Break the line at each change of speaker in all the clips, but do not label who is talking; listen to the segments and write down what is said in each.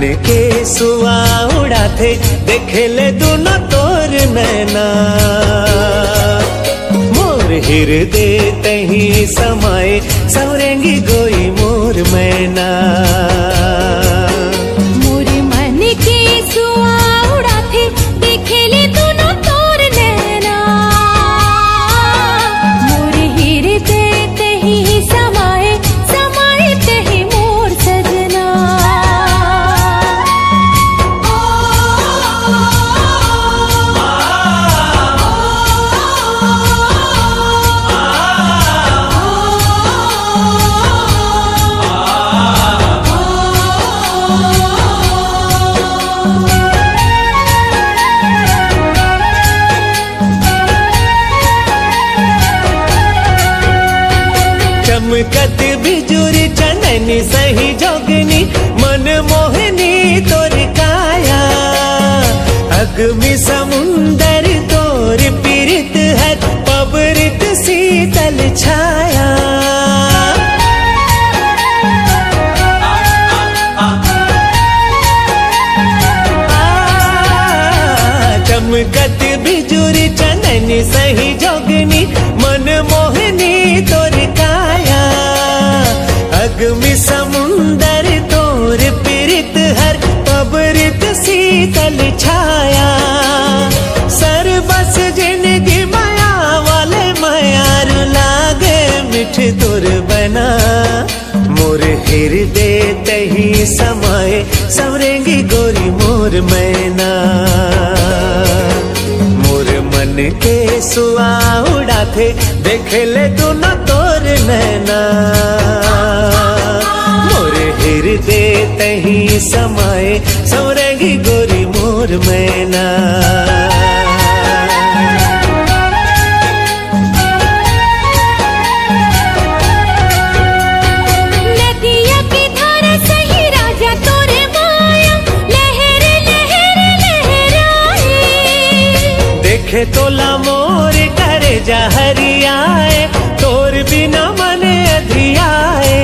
के सुआ उड़ाते देखे ले दोनों तोर नैना। मोर हृदय तही समाए सवरेंगी गोई मोर मैना।
मोर मन के सुआ उड़ाते देखे ले दोनों तोर नैना। मोर हृदय तही समाए समाए तही मोर सजना।
चमकत बिजुरी चननी सही जोगनी मन मोहनी तोर काया। अग्नि समुंदर तोर पीरित है पबरित शीतल छाया। चमकत बिजुरी चननी सही जोगनी मन मोहनी तोर काया। अग्नि समुंदर तोर पीरित हर पबरित शीतल छाया। सर बस जिनगी माया वाले मायार लागे मिठ तोर बना। मोर हृदय तही समाए सवरेंगी गोरी मोर मैना। मोर मन के सुआ उड़ाते देखे ले दोनों तोर नैना। मोर हृदय तही समाए सवरेंगी गोरी मोर मैना। देखे तोला मोर करे जा हरियाए तोर बिना मन अधियाए।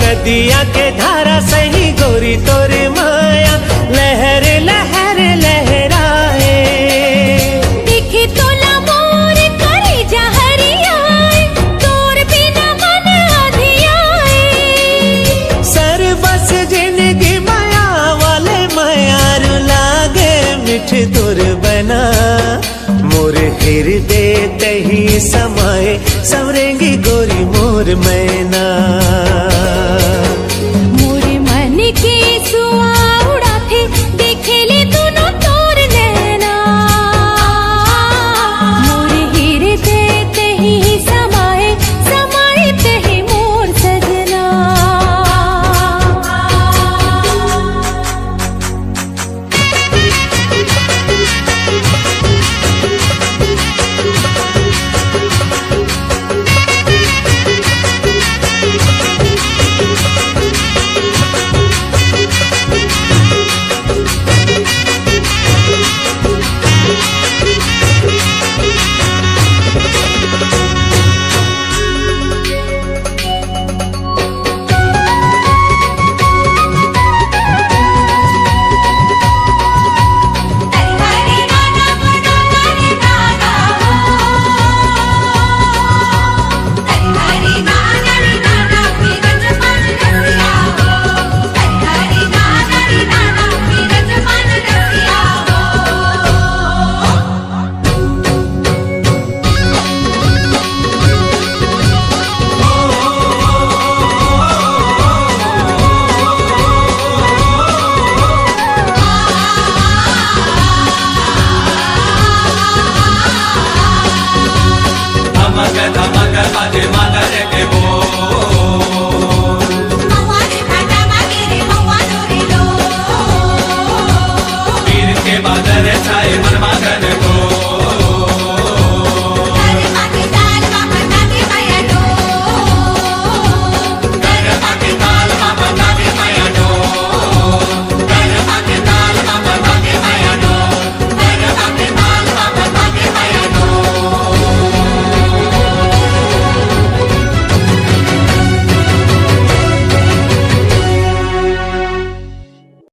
नदिया के धारा सही गोरी तोर माया लहर लहर लहराए।
देखे तोला मोर करे जा हरियाए तोर बिना मन अधियाए।
सर बस जिनगी माया वाले मायार लागे मिठ तोर बना। मोर हृदय तही समाए सवरेंगी गोरी मोर मैना।